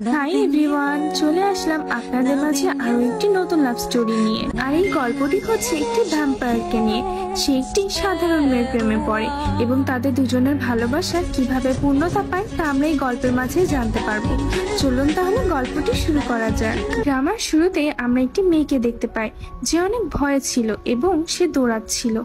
Hi everyone, চলে আসলাম আপনাদের মাঝে আরো একটি নতুন লাভ স্টোরি নিয়ে। আর এই গল্পটি হচ্ছে একটি ভ্যাম্পায়ারকে নিয়ে। সে একটি সাধারণ মেয়ের প্রেমে পড়ে এবং তাদের দুজনের ভালোবাসা কিভাবে পূর্ণতা পায় তা আমরা এই গল্পের মাঝে জানতে পারবো। চলুন তাহলে গল্পটি শুরু করা যাক। ড্রামার শুরুতে আমরা একটি মেয়েকে দেখতে পাই যে অনেক ভয়ে ছিল এবং সে দৌড়াচ্ছিল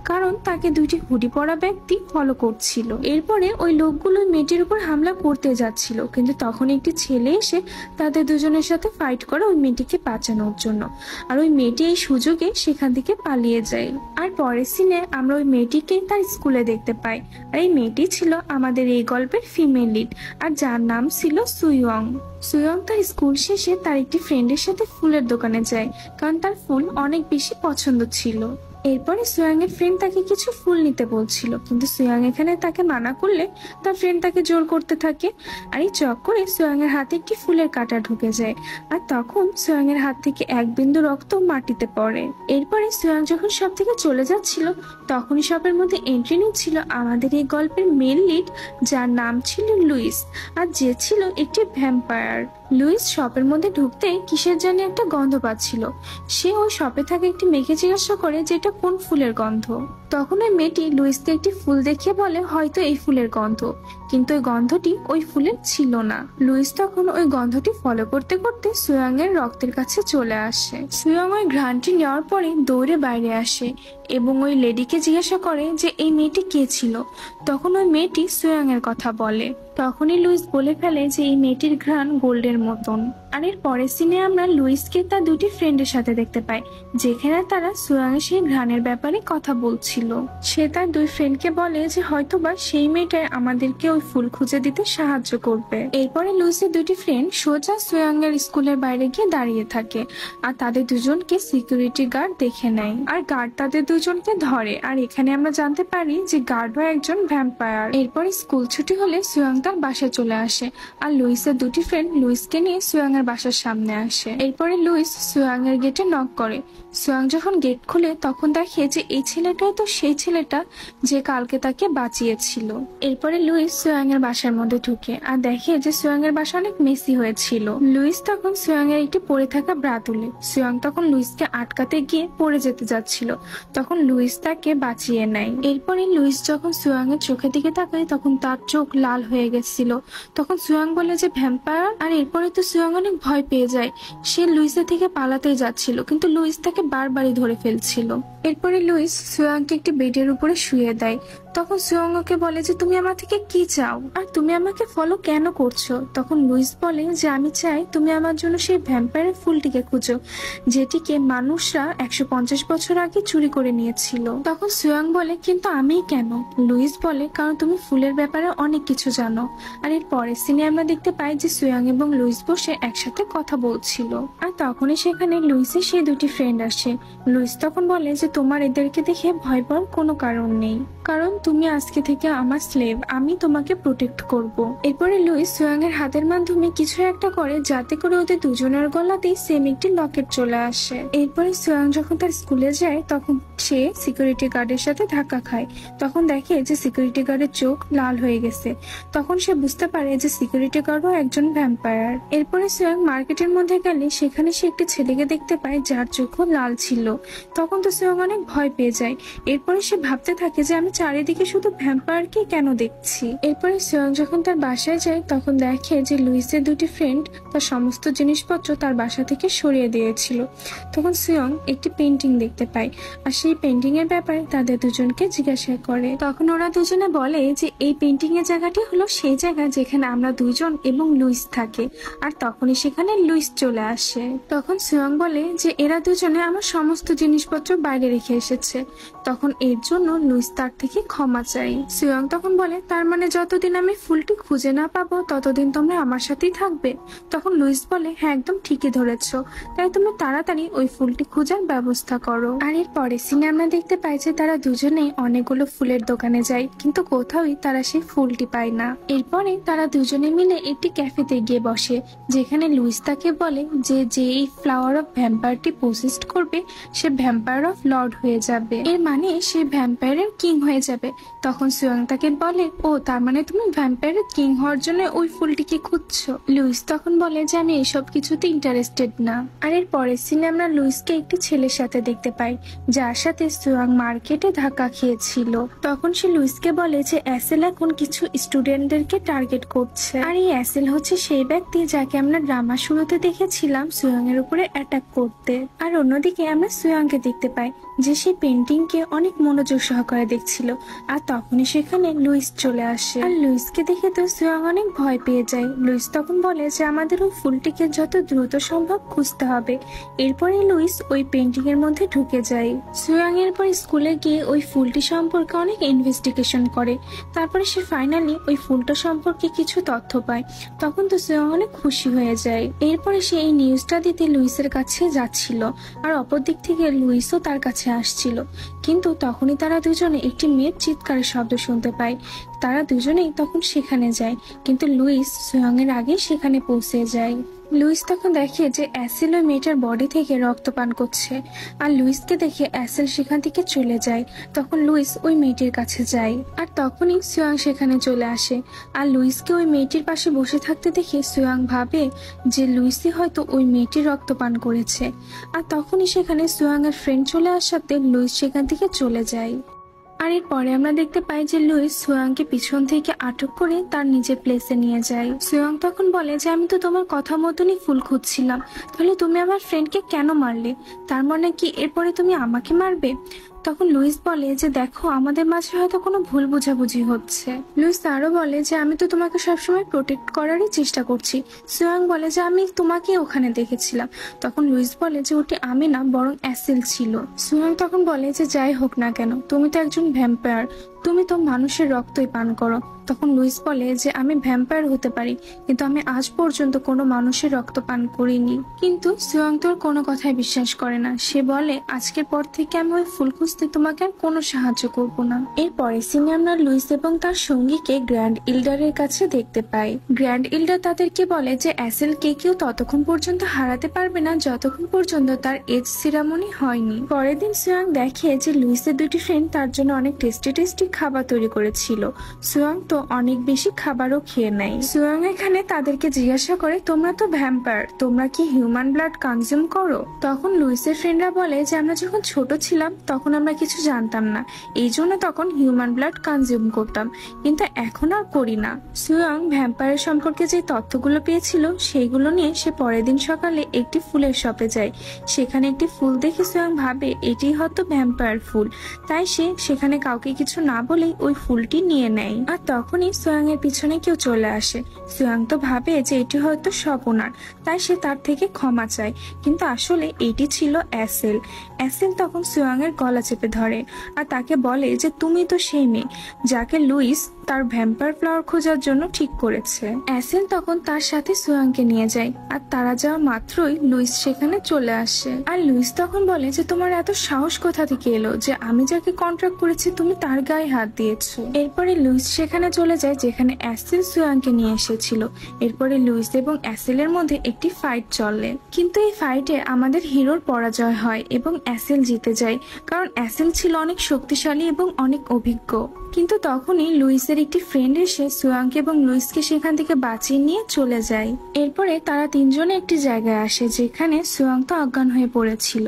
কারণ তাকে দুইটি হুডি পরা ব্যক্তি ফলো করছিল। এরপরে ওই লোকগুলো মেয়েটির উপর হামলা করতে যাচ্ছিল, কিন্তু তখন একটি ছেলে এসে তাদের দুজনের সাথে ফাইট করে ওই মেয়েটিকে বাঁচানোর জন্য। আর ওই মেয়েটি এই সুযোগে সেখান থেকে পালিয়ে যায়। আর পরের সিনে আমরা ওই মেয়েটিকে তার স্কুলে দেখতে পাই। আর এই মেয়েটি ছিল আমাদের এই গল্পের ফিমেল লিড, আর যার নাম ছিল সুইয়ং। সুইয়ং তার স্কুল শেষে তার একটি ফ্রেন্ডের সাথে ফুলের দোকানে যায় কারণ তার ফুল অনেক বেশি পছন্দ ছিল। এরপরে সুয়াং এর ফ্রেন্ড তাকে কিছু ফুল নিতে বলছিল, কিন্তু সুয়াং এখানে তাকে মানা করলে তার ফ্রেন্ড তাকে জোর করতে থাকে। আর এই চক্করে সুয়াং এর হাতে একটি ফুলের কাঁটা ঢুকে যায়, আর তখন সুয়াং এর হাত থেকে এক বিন্দু রক্ত মাটিতে পড়ে। এরপরে সুয়াং যখন সব থেকে চলে যাচ্ছিল তখনই সবের মধ্যে এন্ট্রি নিচ্ছিল আমাদের এই গল্পের মেল লিড, যার নাম ছিল লুইস, আর যে ছিল একটি ভ্যাম্পায়ার। লুইস শপের মধ্যে ঢুকতেই কিসের জানি একটা গন্ধ পাচ্ছিল। সে ওই শপে থাকা একটি মেয়েকে জিজ্ঞাসা করে যে এটা কোন ফুলের গন্ধ। তখন ওই মেয়েটি লুইসকে একটি ফুল দেখিয়ে বলে হয়তো এই ফুলের গন্ধ, কিন্তু ওই গন্ধটি ওই ফুলের ছিল না। লুইস তখন ওই গন্ধটি ফলো করতে করতে সুয়াং এর রক্তের কাছে চলে আসে। সুয়াং ওই ঘ্রাণটি নেওয়ার পরে দৌড়ে বাইরে আসে এবং ওই লেডিকে জিজ্ঞাসা করে যে এই মেয়েটি কে ছিল। তখন ওই মেয়েটি সুয়াং এর কথা বলে। তখনই লুইস বলে ফেলে যে এই মেয়েটির ঘ্রাণ গোল্ডের মতন। আর এর পরের সিনে আমরা লুইসকে তার দুটি ফ্রেন্ডের সাথে দেখতে পাই, যেখানে তারা সুয়াং এর সেই ঘ্রাণের ব্যাপারে কথা বলছিল। সে তার দুই ফ্রেন্ডকে বলে যে হয়তোবা সেই মেয়েটাই আমাদেরকে ওই ফুল খুঁজে দিতে সাহায্য করবে। এরপরে লুইসের দুটি ফ্রেন্ড সোজা সুয়াং এর স্কুলের বাইরে গিয়ে দাঁড়িয়ে থাকে, আর তাদের দুজনকে সিকিউরিটি গার্ড দেখে নেয়। আর গার্ড তাদের দুজনকে ধরে, আর এখানে আমরা জানতে পারি যে গার্ডও একজন ভ্যাম্পায়ার। এরপরে স্কুল ছুটি হলে সুয়াং তার বাসায় চলে আসে, আর লুইসের দুটি ফ্রেন্ড লুইসকে নিয়ে সুয়াং এর বাসার সামনে আসে। এরপরে লুইস সুয়াং এর গেটে নক করে। সুয়াং যখন গেট খুলে তখন দেখে যে এই ছেলেটাই তো সেই ছেলেটা যে কালকে তাকে বাঁচিয়েছিল। এরপরে লুইস সুয়াং এর বাসার মধ্যে ঢুকে আর দেখে যে সুয়াং এর বাসা অনেক মেসি হয়েছিল। লুইস তখন সুয়াং এর একটি পড়ে থাকা ব্রা তুলে। সুয়াং তখন লুইসকে আটকাতে গিয়ে পড়ে যেতে যাচ্ছিল, তখন লুইস তাকে বাঁচিয়ে নেয়। এরপরে লুইস যখন সুয়াং এর চোখের দিকে তাকায় তখন তার চোখ লাল হয়ে গেছিল। তখন সুয়াং বলে যে ভ্যাম্পায়ার। আর এরপরে তো সুয়াং অনেক ভয় পেয়ে যায়। সে লুইসের থেকে পালাতে যাচ্ছিল, কিন্তু লুইস তাকে বারবারই ধরে ফেলছিল। এরপরে লুইস সুয়াংকে একটি বেডের উপরে শুয়ে দেয়। তখন সুয়াং ওকে বলে যে তুমি আমার থেকে কি চাও, আর তুমি আমাকে ফলো কেন করছো। তখন লুইস বলে যে আমি চাই তুমি আমার জন্য সেই ভ্যাম্পায়ারের ফুলটিকে খুঁজো, যেটিকে মানুষরা 150 বছর আগে চুরি করে নিয়েছিল। তখন সুয়াং বলে কিন্তু আমি কেন। লুইস বলে কারণ তুমি ফুলের ব্যাপারে অনেক কিছু জানো। আর এর পরের সিনে আমরা দেখতে পাই যে সুয়াং এবং লুইস বসে একসাথে কথা বলছিল। আর তখনই সেখানে লুইসের সেই দুটি ফ্রেন্ড আসে। লুইস তখন বলে যে তোমার এদেরকে দেখে ভয় পাওয়ার কোনো কারণ নেই, কারণ তুমি আজকে থেকে আমার স্লেভ, আমি তোমাকে প্রোটেক্ট করব। এরপরে লুইস সুয়াং এর হাতের মাধ্যমে কিছু একটা করে যাতে করে ওদের দুজনের গলাতেই সেম একটি লকেট চলে আসে। এরপরে সুয়াং যখন তার স্কুলে যায় তখন সে সিকিউরিটি গার্ডের সাথে ধাক্কা খায়। তখন দেখে যে সিকিউরিটি গার্ডের চোখ লাল হয়ে গেছে। তখন সে বুঝতে পারে যে সিকিউরিটি গার্ডও একজন ভ্যাম্পায়ার। এরপরে সুয়াং মার্কেটের মধ্যে গেলে সেখানে সে একটি ছেলেকে দেখতে পায় যার চোখও লাল ছিল। তখন তো সুয়াং অনেক ভয় পেয়ে যায়। এরপরে সে ভাবতে থাকে যে আমি চারিদিকে শুধু ভ্যাম্পায়ারকে কেন দেখছি। এরপরে সুয়াং যখন তার বাসায় যায় তখন দেখে যে লুইসের দুটি ফ্রেন্ড তার সমস্ত জিনিসপত্র তার বাসা থেকে সরিয়ে দিয়েছিল। তখন সুয়াং একটি পেন্টিং দেখতে পায়, আর সেই পেন্টিং এর ব্যাপারে তাদের দুজনকে জিজ্ঞাসা করে। তখন ওরা দুজনে বলে যে এই পেন্টিং এর জায়গাটি হলো সেই জায়গা যেখানে আমরা দুজন এবং লুইস থাকে। আর তখনই সেখানে লুইস চলে আসে। তখন সুয়াং বলে যে এরা দুজনে আমার সমস্ত জিনিসপত্র বাইরে রেখে এসেছে। তখন এর জন্য লুইস তার থেকে ক্ষমা চাই। সুয়াং তখন বলে তার মানে যতদিন আমি ফুলটি খুঁজে না পাবো ততদিন তোমরা আমার সাথেই থাকবে। তখন লুইস বলে হ্যাঁ একদম ঠিকই ধরেছ, তাই তুমি তাড়াতাড়ি ওই ফুলটি খোঁজার ব্যবস্থা করো। আর এর পরে সিনে আমরা দেখতে পাই যে তারা দুজনেই অনেকগুলো ফুলের দোকানে যায়, কিন্তু কোথাওই তারা সেই ফুলটি পায় না। এরপরে তারা দুজনে মিলে একটি ক্যাফেতে গিয়ে বসে, যেখানে লুইস তাকে বলে যে এই ফ্লাওয়ার অফ ভ্যাম্পায়ারটি পসেসড করবে সে ভ্যাম্পায়ার অফ লর্ড হয়ে যাবে। এর মানে সে ভ্যাম্পায়ারের কিং হয়ে যাবে। তখন সুয়াং তাকে বলে, ও তার মানে তুমি ভ্যাম্পায়ারের কিং হওয়ার জন্য ওই ফুলটিকে খুঁজছো। লুইস তখন বলে যে আমি এসব কিছুতে ইন্টারেস্টেড না। আর এর পরের সিনে আমরা লুইসকে একটি ছেলের সাথে দেখতে পাই, যার সাথে সুয়াং মার্কেটে ধাক্কা খেয়েছিল। তখন সে লুইসকে বলে যে অ্যাসেল এখন কিছু স্টুডেন্টদেরকে টার্গেট করছে, আর এই অ্যাসেল হচ্ছে সেই ব্যক্তি যাকে আমরা ড্রামা শুরুতে দেখেছিলাম সুয়াং এর উপরে অ্যাটাক করতে। আর অন্যদিকে আমরা সুয়াংকে দেখতে পাই যে সেই পেন্টিং কে অনেক মনোযোগ সহকারে দেখছিল। আর তখনই সেখানে লুইস চলে আসে, আর লুইসকে দেখে তো সুয়াং অনেক ভয় পেয়ে যায়। লুইস তখন বলে যে আমাদের ওই ফুলটিকে যত দ্রুত সম্ভব খুঁজতে হবে। এরপরে লুইস ওই পেন্টিং এর মধ্যে ঢুকে যায়। সুয়াং এরপর স্কুলে গিয়ে ওই ফুলটি সম্পর্কে অনেক ইনভেস্টিগেশন করে। তারপরে সে ফাইনালি ওই ফুলটা সম্পর্কে কিছু তথ্য পায়। তখন তো সুয়াং অনেক খুশি হয়ে যায়। এরপরে সে এই নিউজটা দিতে লুইসের কাছে যাচ্ছিল, আর অপর দিক থেকে লুইসও তার কাছে আসছিল। কিন্তু তখনই তারা দুজনে একটি মেয়ের চিৎকারের শব্দ শুনতে পায়। তারা দুজনেই তখন সেখানে যায়, কিন্তু লুইস সুয়াং এর আগে সেখানে পৌঁছে যায়। লুইস তখন দেখে যে অ্যাসেল ওই মেয়েটার বডি থেকে রক্ত পান করছে, আর লুইসকে দেখে অ্যাসেল সেখান থেকে চলে যায়। তখন লুইস ওই মেয়েটির কাছে যায়, আর তখনই সুয়াং সেখানে চলে আসে। আর লুইসকে ওই মেয়েটির পাশে বসে থাকতে দেখে সুয়াং ভাবে যে লুইসই হয়তো ওই মেয়েটির রক্ত পান করেছে। আর তখনই সেখানে সুয়াং এর ফ্রেন্ড চলে আসাতে লুইস সেখান থেকে চলে যায়। আর এরপরে আমরা দেখতে পাই যে লুইস সুয়াংকে পিছন থেকে আটক করে তার নিজের প্লেসে নিয়ে যায়। সুয়াং তখন বলে যে আমি তো তোমার কথা মতনই ফুল খুঁজছিলাম, তাহলে তুমি আমার ফ্রেন্ডকে কেন মারলে? তার মানে কি এরপরে তুমি আমাকে মারবে? তখন লুইস বলে যে দেখো, আমাদের মাঝে হয়তো কোনো ভুল বোঝাবুঝি হচ্ছে। লুইস আরো বলে যে আমি তো তোমাকে সবসময় প্রোটেক্ট করারই চেষ্টা করছি। সুয়াং বলে যে আমি তোমাকে ওখানে দেখেছিলাম। তখন লুইস বলে যে ওটি আমি না, বরং অ্যাসেল ছিল। সুয়াং তখন বলে যে যাই হোক না কেন, তুমি তো একজন ভ্যাম্পায়ার, তুমি তো মানুষের রক্তই পান করো। তখন লুইস বলে যে আমি ভ্যাম্পায়ার হতে পারি, কিন্তু আমি আজ পর্যন্ত কোনো মানুষের রক্ত পান করিনি। কিন্তু সুয়াং তোর কোনো কথাই বিশ্বাস করে না। সে বলে আজকের পর থেকে আমি ওই ফুল খুঁজতে তোমাকে আর কোনো সাহায্য করব না। এরপরে সিনে আমরা লুইস এবং তার সঙ্গীকে গ্র্যান্ড ইল্ডারের কাছে দেখতে পাই। গ্র্যান্ড ইল্ডার তাদেরকে বলে যে অ্যাসেলকে কেউ ততক্ষণ পর্যন্ত হারাতে পারবে না যতক্ষণ পর্যন্ত তার এজ সিরামনি হয়নি। পরের দিন সুয়াং দেখে যে লুইসের দুটি ফ্রেন্ড তার জন্য অনেক টেস্টি খাবার তৈরি করেছিল। সুয়াং তো অনেক বেশি খাবারও খেয়ে নেয়। সুয়াং এখানে তাদেরকে জিজ্ঞাসা করে তোমরা তো ভ্যাম্পায়ার, তোমরা কি হিউম্যান ব্লাড কনজিউম করো? তখন লুইসের ফ্রেন্ডরা বলে যে আমরা যখন ছোট ছিলাম তখন আমরা কিছু জানতাম না, এই জন্য তখন হিউম্যান ব্লাড কনজিউম করতাম, কিন্তু এখন আর করি না। সুয়াং ভ্যাম্পায়ার সম্পর্কে যে তথ্যগুলো পেয়েছিল সেইগুলো নিয়ে সে পরের দিন সকালে একটি ফুলের শপে যায়। সেখানে একটি ফুল দেখে সুয়াং ভাবে এটি হয়তো ভ্যাম্পায়ার ফুল, তাই সে সেখানে কাউকে কিছু না বলেই ওই ফুলটি নিয়ে নেয়। আর তখনই সুয়াং এর পিছনে কেউ চলে আসে। সুয়াং তো ভাবে যে এটি হয়তো স্বপনার, তাই সে তার থেকে ক্ষমা চায়, কিন্তু আসলে এটি ছিল অ্যাসেল। অ্যাসেল তখন সুয়াং এর গলা চেপে ধরে আর তাকে বলে যে তুমি তো সেই মেয়ে যাকে লুইস তার ভ্যাম্পায়ার ফ্লাওয়ার খোঁজার জন্য ঠিক করেছে। অ্যাসেল তখন তার সাথে সুয়াংকে নিয়ে যায়, আর তারা যাওয়া মাত্রই লুইস সেখানে চলে আসে। আর লুইস তখন বলে যে তোমার এত সাহস কোথা থেকে এলো যে আমি যাকে কন্ট্রাক্ট করেছি তুমি তার গায়ে হাত দিয়েছো? এরপরে লুইস সেখানে চলে যায় যেখানে অ্যাসেল সুয়াংকে নিয়ে এসেছিল। এরপরে লুইস এবং অ্যাসেলের মধ্যে একটি ফাইট চলে, কিন্তু এই ফাইটে আমাদের হিরোর পরাজয় হয় এবং অ্যাসেল জিতে যায়, কারণ অ্যাসেল ছিল অনেক শক্তিশালী এবং অনেক অভিজ্ঞ। কিন্তু তখনই লুইসের একটি ফ্রেন্ড এসে সুয়াংকে এবং লুইসকে সেখান থেকে বাঁচিয়ে নিয়ে চলে যায়। এরপরে তারা তিনজনে একটি জায়গায় আসে যেখানে সুয়াং তো অজ্ঞান হয়ে পড়েছিল।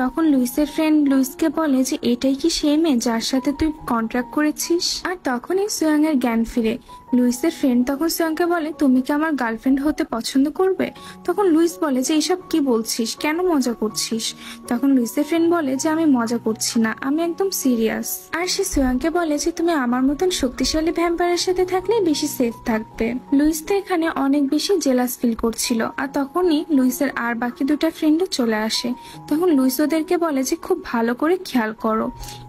তখন লুইসের ফ্রেন্ড লুইসকে বলে যে এটাই কি সেই মেয়ে যার সাথে তুই কন্ট্রাক্ট করেছিস? আর তখনই সুয়াং এর জ্ঞান ফিরে। লুইসের ফ্রেন্ড তখন সুয়াংকে বলে তুমি কি আমার গার্লফ্রেন্ড হতে পছন্দ করবে? তখন লুইস বলে যে এইসব কি বলছিস, কেন মজা করছিস? তখন লুইসের ফ্রেন্ড বলে যে আমি মজা করছি না, আমি একদম সিরিয়াস। আর সে সুয়াংকে বলে যে তুমি আমার মতন শক্তিশালী ভ্যাম্পায়ারের সাথে থাকলে বেশি সেফ থাকবে। লুইস তো এখানে অনেক বেশি জেলাস ফিল করছিল। আর তখনই লুইসের আর বাকি দুটা ফ্রেন্ডও চলে আসে। তখন লুইস ওদেরকে বলে যে খুব ভালো করে খেয়াল করো।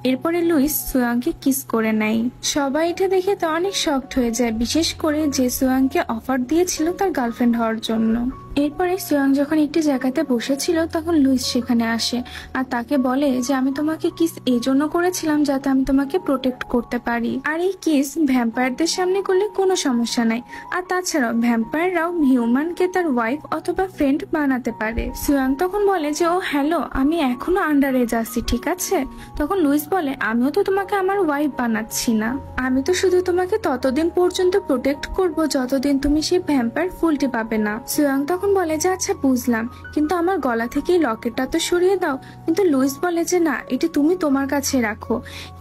এরপরে লুইস সুয়াংকে কিস করে নেয়। সবাই এটা দেখে তো অনেক শকড হয়ে যায়, বিশেষ করে যে সুয়াংকে অফার দিয়েছিল তার গার্লফ্রেন্ড হওয়ার জন্য। এরপরে সোয়াং যখন একটি জায়গাতে বসেছিল তখন লুইস সেখানে আসে আর তাকে বলে যে আমি তোমাকে কিস এই জন্য করেছিলাম যাতে আমি তোমাকে প্রোটেক্ট করতে পারি, আর এই কিস ভ্যাম্পায়ারদের সামনে করলে কোনো সমস্যা নাই, আর তাছাড়াও ভ্যাম্পায়াররাও হিউম্যানকে তার ওয়াইফ অথবা ফ্রেন্ড বানাতে পারে। সোয়াং তখন বলে যে ও হ্যালো, আমি এখনো আন্ডার এজ আছি, ঠিক আছে? তখন লুইস বলে আমিও তো তোমাকে আমার ওয়াইফ বানাচ্ছি না, আমি তো শুধু তোমাকে ততদিন পর্যন্ত প্রোটেক্ট করব যতদিন তুমি সেই ভ্যাম্পায়ার ফুলটি পাবে না। সোয়াং তখন বলে যে আচ্ছা বুঝলাম, কিন্তু আমার গলা থেকে এই লকেটটা তো সরিয়ে দাও। কিন্তু লুইস বলে যে না, এটি তুমি তোমার কাছে রাখো,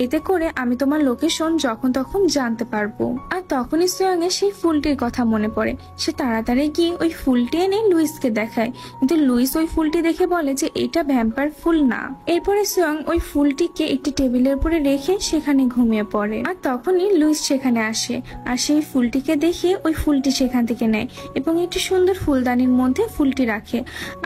এতে করে আমি তোমার লোকেশন যখন তখন জানতে পারবো। আর তখনই সোয়াং এর সেই ফুলটির কথা মনে পড়ে, সে তাড়াতাড়ি গিয়ে ওই ফুলটি এনে লুইসকে দেখায়, কিন্তু লুইস ওই ফুলটি দেখে বলে যে এটা ভ্যাম্পায়ার ফুল না। এরপরে সোয়াং ওই ফুলটিকে একটি টেবিলের উপরে রেখে সেখানে ঘুমিয়ে পড়ে, আর তখনই লুইস সেখানে আসে আর সেই ফুলটিকে দেখে ওই ফুলটি সেখান থেকে নেয় এবং একটি সুন্দর ফুলদানির মধ্যে ফুলটি রাখে,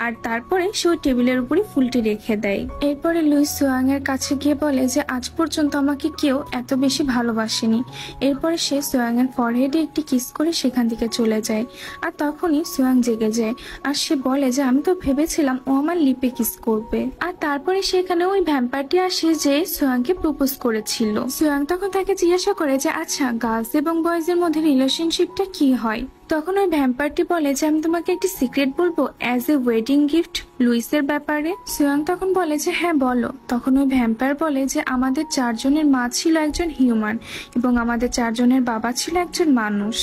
আর তারপরে সে ওই টেবিলের উপরে ফুলটি রেখে দেয়। এরপরে লুইস সোয়াং এর কাছে গিয়ে বলে যে আজ পর্যন্ত আমাকে কেউ এত বেশি ভালোবাসেনি। এরপরে সে সোয়াং এর ফরহেডে একটি কিস করে সেখান থেকে চলে যায়, আর তখনই সোয়াং জেগে যায় আর সে বলে যে আমি তো ভেবেছিলাম ও আমার লিপে কিস করবে। আর তারপরে সেখানে ওই ভ্যাম্পায়ারটি আসে যে সোয়াংকে প্রপোজ করেছিল। সোয়াং তখন তাকে জিজ্ঞাসা করে যে আচ্ছা গার্লস এবং বয়েজ এর মধ্যে রিলেশনশিপটা কি হয়। তখন ওই ভ্যাম্পায়ারটি বলে যে আমি তোমাকে একটি সিক্রেট বলবো অ্যাজ এ ওয়েডিং গিফট লুইসের ব্যাপারে। সোয়াং তখন বলে যে হ্যাঁ বলো। তখন ওই ভ্যাম্পায়ার বলে যে আমাদের চারজনের মা ছিল একজন হিউম্যান এবং আমাদের চারজনের বাবা ছিল একজন মানুষ।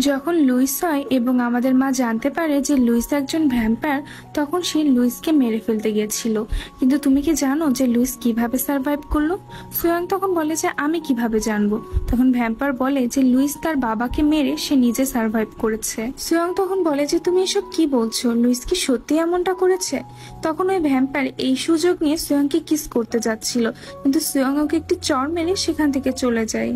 যখন লুইস হয় এবং আমাদের মা জানতে পারে যে লুইস একজন ভ্যাম্পায়ার, তখন সে লুইসকে মেরে ফেলতে গিয়েছিল। কিন্তু তুমি কি জানো যে লুইস কিভাবে সার্ভাইভ করলো? সোয়াং তখন বলে যে আমি কিভাবে জানবো? তখন ভ্যাম্পায়ার বলে যে লুইস তার বাবাকে মেরে সে নিজে সার্ভাইভ করেছে। সোয়াং তখন বলে যে তুমি এসব কি বলছো, লুইস কি সত্যি এমনটা করেছে? তখন ওই ভ্যাম্পায়ার এই সুযোগ নিয়ে সোয়াংকে কিস করতে যাচ্ছিল, কিন্তু সোয়াং ওকে একটি চড় মেরে সেখান থেকে চলে যায়।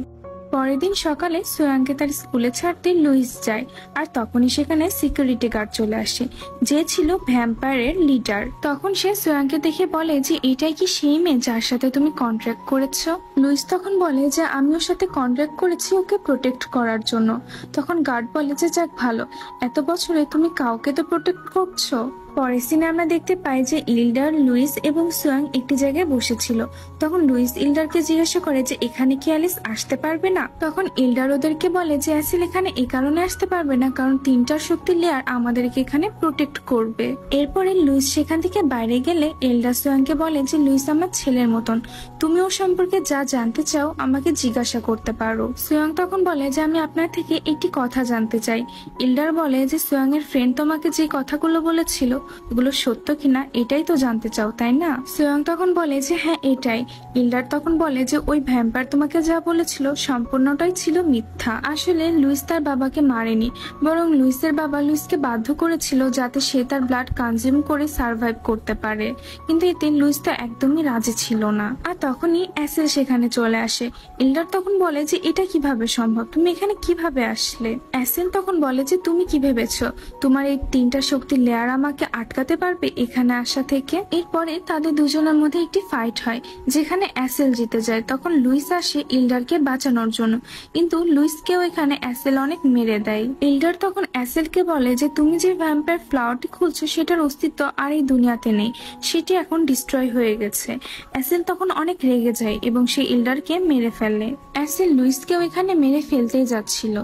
পরের দিন সকালে সোয়াংকে তার স্কুলে ছাড়তে লুইস যায়, আর তখনই সেখানে সিকিউরিটি গার্ড চলে আসে যে ছিল ভ্যাম্পায়ারের লিডার। তখন সে সোয়াংকে দেখে বলে যে এটাই কি সেই মেয়ে যার সাথে তুমি কন্ট্রাক্ট করেছো? লুইস তখন বলে যে আমি ওর সাথে কন্ট্রাক্ট করেছি ওকে প্রোটেক্ট করার জন্য। তখন গার্ড বলে যে যাক ভালো, এত বছরে তুমি কাউকে তো প্রোটেক্ট করছো। পরের সিনে আমরা দেখতে পাই যে ইল্ডার, লুইস এবং সোয়াং একটি জায়গায় বসেছিল। তখন লুইস ইল্ডারকে জিজ্ঞাসা করে যে এখানে কি অ্যালিস আসতে পারবে না? তখন ইল্ডার ওদেরকে বলে যে অ্যাসেল এখানে এই কারণে আসতে পারবে না কারণ তিনটার শক্তি লেয়ার আমাদেরকে এখানে প্রোটেক্ট করবে। এরপরে লুইস সেখান থেকে বাইরে গেলে ইল্ডার সোয়াংকে বলে যে লুইস আমার ছেলের মতন, তুমি ওর সম্পর্কে যা জানতে চাও আমাকে জিজ্ঞাসা করতে পারো। সোয়াং তখন বলে যে আমি আপনার থেকে একটি কথা জানতে চাই। ইল্ডার বলে যে সোয়াং এর ফ্রেন্ড তোমাকে যে কথাগুলো বলেছিল এগুলো সত্য কিনা এটাই তো জানতে চাও, তাই না? সোয়াং তখন বলে যে হ্যাঁ এটাই। ইল্ডার তখন বলে যে ওই ভ্যাম্পায়ার তোমাকে যা বলেছিল সম্পূর্ণটাই ছিল মিথ্যা। আসলে লুইস তার বাবাকে মারেনি, বরং লুইসের বাবা লুইসকে বাধ্য করেছিল যাতে সে তার ব্লাড কনজিউম করে সার্ভাইভ করতে পারে, কিন্তু এতে লুইস তো একদমই রাজি ছিল না। আর তখনই অ্যাসেল সেখানে চলে আসে। ইল্ডার তখন বলে যে এটা কিভাবে সম্ভব, তুমি এখানে কিভাবে আসলে? অ্যাসেল তখন বলে যে তুমি কি ভেবেছো তোমার এই তিনটা শক্তির লেয়ার আমাকে আটকাতে পারবে এখানে আসা থেকে? এরপরে তাদের দুজনের মধ্যে একটি ফাইট হয় যেখানে অ্যাসেল জিতে যায়। তখন লুইস আসে ইল্ডারকে বাঁচানোর জন্য, কিন্তু লুইসকেও এখানে অ্যাসেল অনেক মেরে দেয়। ইল্ডার তখন অ্যাসেলকে বলে যে তুমি যে ভ্যাম্পায়ার ফ্লাওয়ারটি খুলছো সেটার অস্তিত্ব আর এই দুনিয়াতে নেই, সেটি এখন ডিস্ট্রয় হয়ে গেছে। অ্যাসেল তখন অনেক রেগে যায় এবং সে ইল্ডারকে মেরে ফেলে। অ্যাসেল লুইসকেও এখানে মেরে ফেলতেই যাচ্ছিল,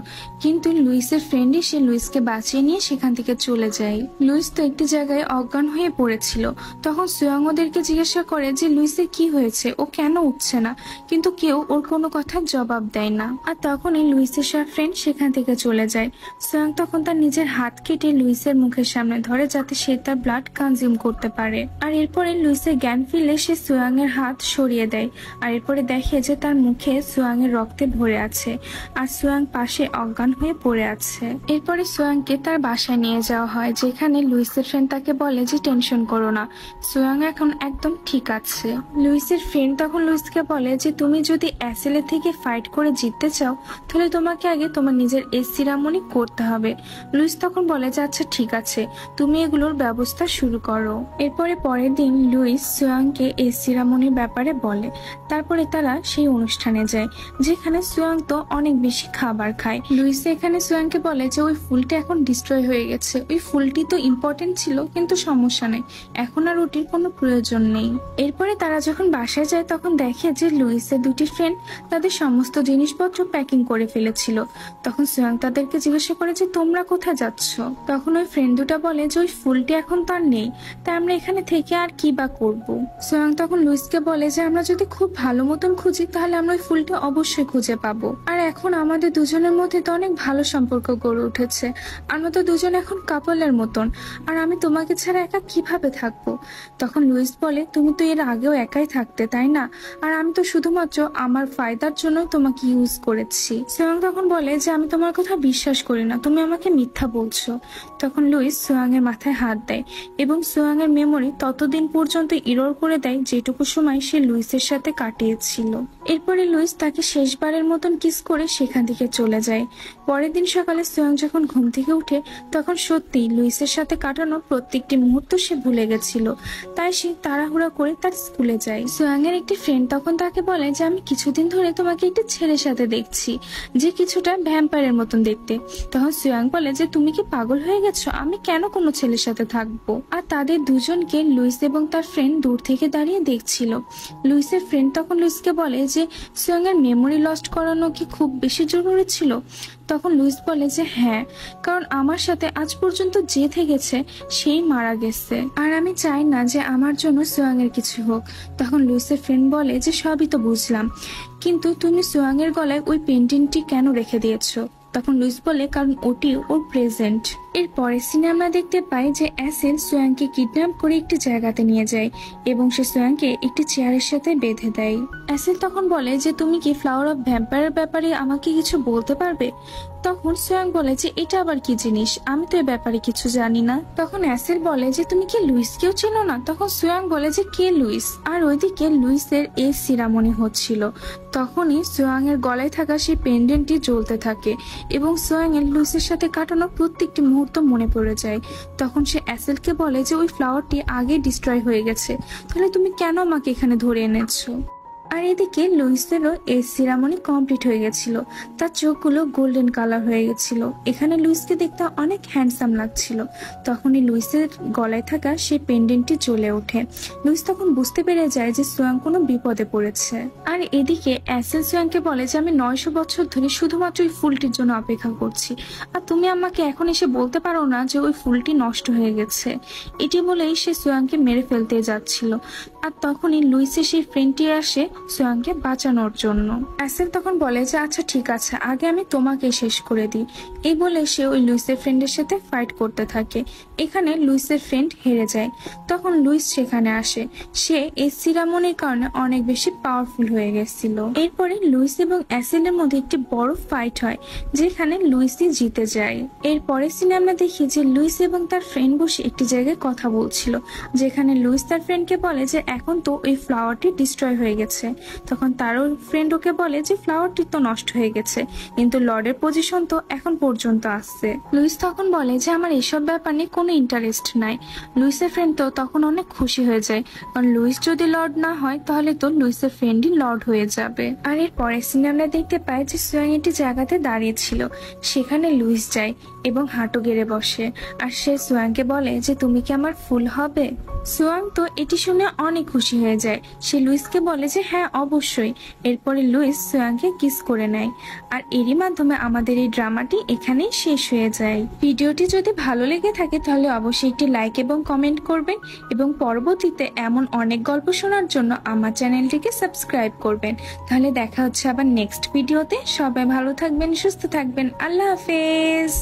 কিন্তু লুইসের ফ্রেন্ড এসে লুইসকে বাঁচিয়ে নিয়ে সেখান থেকে চলে যায়। লুইস তো একটি জায়গায় অজ্ঞান হয়ে পড়েছিল। তখন সোয়াং ওদেরকে জিজ্ঞাসা করে যে লুইসের কি হয়েছে, ও কেন উঠছে না, কিন্তু কেউ ওর কোনো কথার জবাব দেয় না। আর তখনই লুইসের সব ফ্রেন্ড সেখান থেকে চলে যায়। সোয়াং তখন তার নিজের হাত কেটে লুইসের মুখের সামনে ধরে যাতে সে তার ব্লাড কনজিউম করতে পারে। আর এরপরে লুইসের জ্ঞান ফিরলে সে সোয়াং এর হাত সরিয়ে দেয়, আর এরপরে দেখে যে তার মুখে সোয়াং এর রক্তে ভরে আছে আর সোয়াং পাশে অজ্ঞান হয়ে পড়ে আছে। এরপরে সোয়াংকে তার বাসায় নিয়ে যাওয়া হয় যেখানে লুইসের ফ্রেন্ড তাকে বলে যে টেনশন করো না, সোয়াং এখন একদম ঠিক আছে। লুইসের ফ্রেন্ড তখন লুইসকে বলে যে তুমি যদি অ্যাসেলের থেকে ফাইট করে জিততে চাও তাহলে তোমাকে আগে তোমার নিজের এস সিরামনি করতে হবে। লুইস তখন বলে যে আচ্ছা ঠিক আছে, তুমি এগুলোর ব্যবস্থা শুরু করো। এরপরে পরের দিন লুইস সোয়াংকে এস সিরামনির ব্যাপারে বলে। তারপরে তারা সেই অনুষ্ঠানে যায় যেখানে সোয়াং তো অনেক বেশি খাবার খায়। লুইস এখানে সোয়াংকে বলে যে ওই ফুলটা এখন ডিস্ট্রয় হয়ে গেছে, ওই ফুলটি তো ইম্পর্টেন্ট ছিল কিন্তু সমস্যা নেই, এখন আর ওটির কোনো প্রয়োজন নেই। এরপরে তারা যখন বাসায় যায় তখন দেখে যে লুইসের দুটি ফ্রেন্ড তাদের সমস্ত জিনিসপত্র প্যাকিং করে ফেলেছিল। তখন সোয়াং তাদেরকে জিজ্ঞাসা করে যে তোমরা কোথায় যাচ্ছ? তখন ওই ফ্রেন্ড দুটা বলে যে ওই ফুলটি এখন তো আর নেই, তাই আমরা এখানে থেকে আর কি বা করবো। সোয়াং তখন লুইসকে বলে যে আমরা যদি খুব ভালো মতন খুঁজি তাহলে আমরা ওই ফুলটি অবশ্যই খুঁজে পাবো, আর এখন আমাদের দুজনের মধ্যে তো অনেক ভালো সম্পর্ক গড়ে উঠেছে, আমরা তো দুজন এখন কাপলের মতন, আর আমি তোমাকে ছাড়া একা কিভাবে থাকবো? তখন লুইস বলে তুমি তো এর আগেও একাই থাকতে তাই না, আর আমি তো শুধুমাত্র আমার ফায়দার জন্য তোমাকে ইউজ করেছি। সোয়াং তখন বলে যে আমি তোমার কথা বিশ্বাস করি না, তুমি আমাকে মিথ্যা বলছো। তখন লুইস সোয়াং এর মাথায় হাত দেয় এবং সোয়াং এর মেমোরি ততদিন পর্যন্ত ইরোর করে দেয় যেটুকু সময় সে লুইসের সাথে কাটিয়েছিল। এরপরে লুইস তাকে শেষবারের মতন কিস করে সেখান থেকে চলে যায়। পরের দিন সকালে সোয়াং যখন ঘুম থেকে উঠে তখন সত্যি লুইসের সাথে কাটানো প্রত্যেকটি মুহূর্ত সে ভুলে গেছিল, তাই সে তাড়াহুড়া করে তার স্কুলে যায়। সোয়াং এর একটি ফ্রেন্ড তখন তাকে বলে যে আমি কিছুদিন ধরে তোমাকে একটি ছেলের সাথে দেখছি যে কিছুটা ভ্যাম্পায়ারের মতন দেখতে। তখন সোয়াং বলে যে তুমি কি পাগল হয়ে গেছো, আমি কেন কোনো ছেলের সাথে থাকবো? আর তাদের দুজনকে লুইস এবং তার ফ্রেন্ড দূর থেকে দাঁড়িয়ে দেখছিল। লুইসের ফ্রেন্ড তখন লুইসকে বলে যে সোয়াং এর মেমোরি লস্ট করানো কি খুব বেশি জরুরি ছিল? তখন লুইস বলে যে হ্যাঁ, কারণ আমার সাথে আজ পর্যন্ত যে থেকেছে সেই মারা গেছে, আর আমি চাই না যে আমার জন্য সোয়াং এর কিছু হোক। তখন লুইসের ফ্রেন্ড বলে যে সবই তো বুঝলাম, কিন্তু তুমি সোয়াং এর গলায় ওই পেন্টিংটি কেন রেখে দিয়েছো? তখন লুইস বলে কারণ ওটি ওর প্রেজেন্ট। এর পরের সিনে আমরা দেখতে পাই যে অ্যাসেল সোয়াংকে কিডন্যাপ করে একটি জায়গাতে নিয়ে যায় এবং সে সোয়াংকে একটি চেয়ারের সাথে বেঁধে দেয়। অ্যাসেল তখন বলে যে তুমি কি ফ্লাওয়ার অফ ভ্যাম্পায়ারের ব্যাপারে আমাকে কিছু বলতে পারবে? তখন সোয়াং বলে যে এটা আবার কি জিনিস, আমি তো এ ব্যাপারে কিছু জানি না। তখন অ্যাসেল বলে যে তুমি কি লুইসকেও চেনো না? তখন সোয়াং বলে যে কে লুইস? আর ওইদিকে লুইসের এস সিরামনি হচ্ছিল। তখনই সোয়াং এর গলায় থাকা সেই পেন্ডেন্টটি জ্বলতে থাকে এবং সোয়াং এর লুইসের সাথে কাটানো প্রত্যেকটি মুহূর্ত মনে পড়ে যায়। তখন সে অ্যাসেলকে বলে যে ওই ফ্লাওয়ারটি আগে ডিস্ট্রয় হয়ে গেছে, তাহলে তুমি কেন আমাকে এখানে ধরে এনেছো? আর এদিকে লুইসেরও এই সিরামনি কমপ্লিট হয়ে গেছিল, তার চোখগুলো গোল্ডেন কালার হয়ে গেছিল। এখানে লুইসকে দেখতে অনেক হ্যান্ডসাম লাগছিল। তখনই লুইসের গলায় থাকা সেই পেন্ডেন্টটি জ্বলে ওঠে। লুইস তখন বুঝতে পেরে যায় যে সোয়াং কোনো বিপদে পড়েছে। আর এদিকে অ্যাসেল সোয়াংকে বলে যে আমি 900 বছর ধরে শুধুমাত্র ওই ফুলটির জন্য অপেক্ষা করছি, আর তুমি আমাকে এখন এসে বলতে পারো না যে ওই ফুলটি নষ্ট হয়ে গেছে। এটি বলেই সে সোয়াংকে মেরে ফেলতে যাচ্ছিল। আর তখনই লুইসের সেই ফ্রেন্ডটি আসে সোয়াংকে বাঁচানোর জন্য। অ্যাসেল তখন বলে যে আচ্ছা ঠিক আছে, আগে আমি তোমাকে শেষ করে দিই। এই বলে সে ওই লুইসের ফ্রেন্ডের সাথে ফাইট করতে থাকে। এখানে লুইসের ফ্রেন্ড হেরে যায়। তখন লুইস সেখানে আসে। সে এই সিরামনির কারণে অনেক বেশি পাওয়ারফুল হয়ে গেছিল। এরপরে লুইস এবং অ্যাসেলের মধ্যে একটি বড় ফাইট হয় যেখানে লুইসই জিতে যায়। এরপরে সিনে আমরা দেখি যে লুইস এবং তার ফ্রেন্ড বসে একটি জায়গায় কথা বলছিল, যেখানে লুইস তার ফ্রেন্ডকে বলে যে এখন তো ওই ফ্লাওয়ারটি ডিস্ট্রয় হয়ে গেছে। তখন তারও ফ্রেন্ড ওকে বলে যে ফ্লাওয়ারটি তো নষ্ট হয়ে গেছে, কিন্তু লর্ডের পজিশন তো এখন পর্যন্ত আসছে। লুইস তখন বলে যে আমার এসব ব্যাপার নিয়ে কোনো ইন্টারেস্ট নাই। লুইসের ফ্রেন্ড তো তখন অনেক খুশি হয়ে যায়, কারণ লুইস যদি লর্ড না হয় তাহলে তো লুইসের ফ্রেন্ডই লর্ড হয়ে যাবে। আর এর পরের সিনে আমরা দেখতে পাই যে সোয়াং একটি জায়গাতে দাঁড়িয়ে ছিল। সেখানে লুইস যায় এবং হাঁটু গেড়ে বসে, আর সে সোয়াংকে বলে যে তুমি কি আমার ফুল হবে? সোয়াং তো এটি শুনে অনেক খুশি হয়ে যায়। সে লুইসকে বলে যে হ্যাঁ অবশ্যই। এরপরে লুইস সোয়াংকে কিস করে নেয়। আর এরই মাধ্যমে আমাদের এই ড্রামাটি এখানেই শেষ হয়ে যায়। ভিডিওটি যদি ভালো লেগে থাকে তাহলে অবশ্যই একটি লাইক এবং কমেন্ট করবেন, এবং পরবর্তীতে এমন অনেক গল্প শোনার জন্য আমার চ্যানেলটিকে সাবস্ক্রাইব করবেন। তাহলে দেখা হচ্ছে আবার নেক্সট ভিডিওতে। সবাই ভালো থাকবেন, সুস্থ থাকবেন। আল্লাহ হাফেজ।